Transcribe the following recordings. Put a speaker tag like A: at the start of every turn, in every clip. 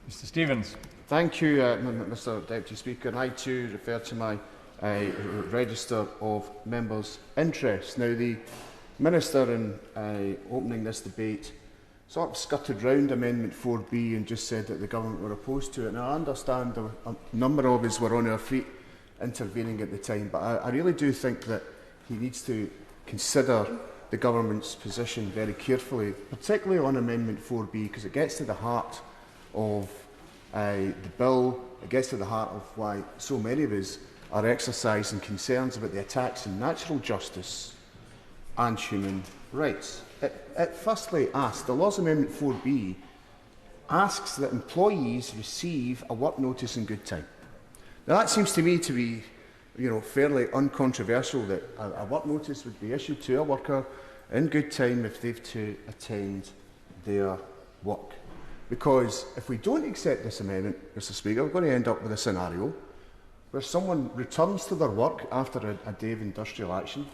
A: Mr Stephens.
B: Thank you, Mr Deputy Speaker. And I too refer to my register of members' interests. Now, the Minister, in opening this debate, sort of skirted round Amendment 4B and just said that the government were opposed to it. Now, I understand a number of us were on our feet intervening at the time, but I really do think that he needs to consider the government's position very carefully, particularly on Amendment 4B, because it gets to the heart of the bill. It gets to the heart of why so many of us are exercising concerns about the attacks on natural justice and human rights. It firstly asks, the Laws Amendment 4B asks that employees receive a work notice in good time. Now, that seems to me to be fairly uncontroversial, that a work notice would be issued to a worker in good time if they've to attend their work. Because if we don't accept this amendment, Mr Speaker, we're going to end up with a scenario where someone returns to their work after a day of industrial action,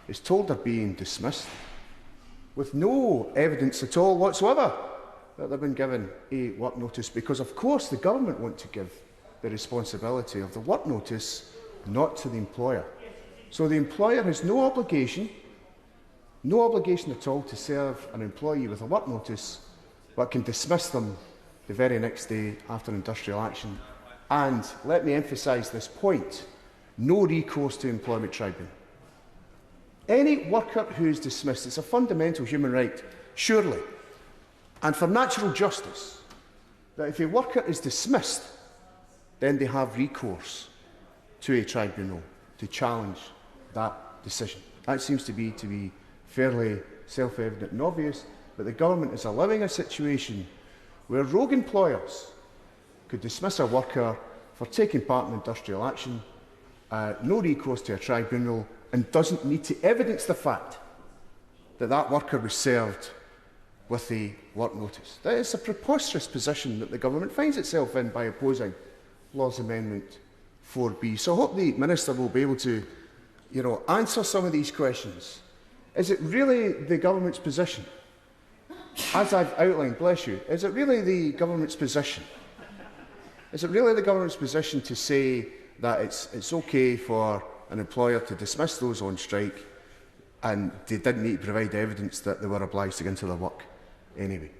B: is told they're being dismissed, with no evidence at all whatsoever that they've been given a work notice, because of course the government want to give the responsibility of the work notice not to the employer. So the employer has no obligation at all to serve an employee with a work notice, but can dismiss them the very next day after industrial action. And let me emphasise this point: no recourse to employment tribunal. Any worker who is dismissed, it's a fundamental human right, surely, and for natural justice, that if a worker is dismissed, then they have recourse to a tribunal to challenge that decision. That seems to be fairly self-evident and obvious, but the government is allowing a situation where rogue employers could dismiss a worker for taking part in industrial action, no recourse to a tribunal, and doesn't need to evidence the fact that that worker was served with a work notice. That is a preposterous position that the government finds itself in by opposing Laws Amendment 4B. So I hope the Minister will be able to answer some of these questions. Is it really the government's position? As I've outlined, bless you, is it really the government's position? Is it really the government's position to say that it's okay for an employer to dismiss those on strike and they didn't need to provide evidence that they were obliged to get into their work anyway?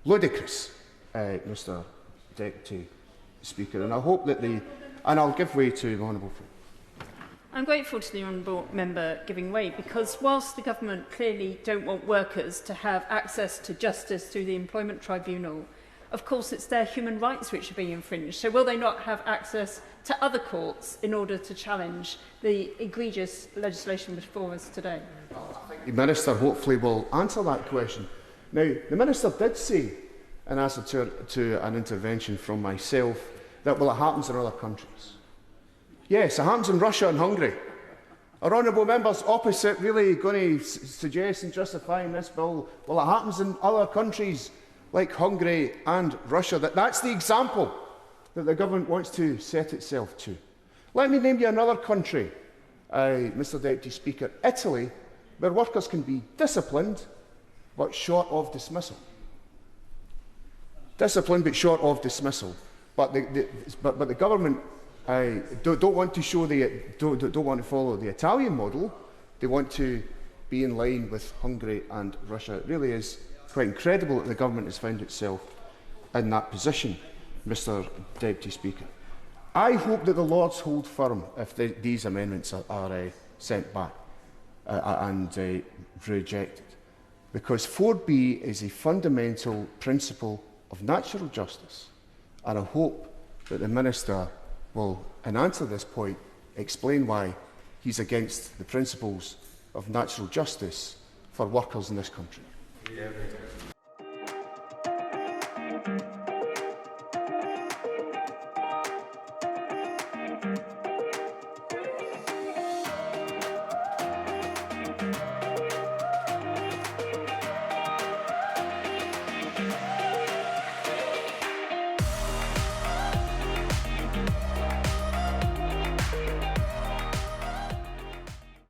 B: Ludicrous, Mr Deputy Speaker, and I hope that and I'll give way to the Honourable Friend.
C: I'm grateful to the Honourable Member giving way, because whilst the government clearly don't want workers to have access to justice through the Employment Tribunal, of course it's their human rights which are being infringed. So will they not have access to other courts in order to challenge the egregious legislation before us today?
B: The Minister hopefully will answer that question. Now, the Minister did say, in answer to an intervention from myself, that it happens in other countries. Yes, it happens in Russia and Hungary. Are honourable members opposite really going to suggest and justifying this bill? Well, it happens in other countries like Hungary and Russia. That's the example that the government wants to set itself to. Let me name you another country, Mr Deputy Speaker, Italy, where workers can be disciplined but short of dismissal. Disciplined but short of dismissal. But the government don't want to follow the Italian model. They want to be in line with Hungary and Russia. It really is quite incredible that the government has found itself in that position, Mr Deputy Speaker. I hope that the Lords hold firm if these amendments are sent back and rejected, because 4B is a fundamental principle of natural justice, and I hope that the Minister will, in answer to this point, explain why he's against the principles of natural justice for workers in this country.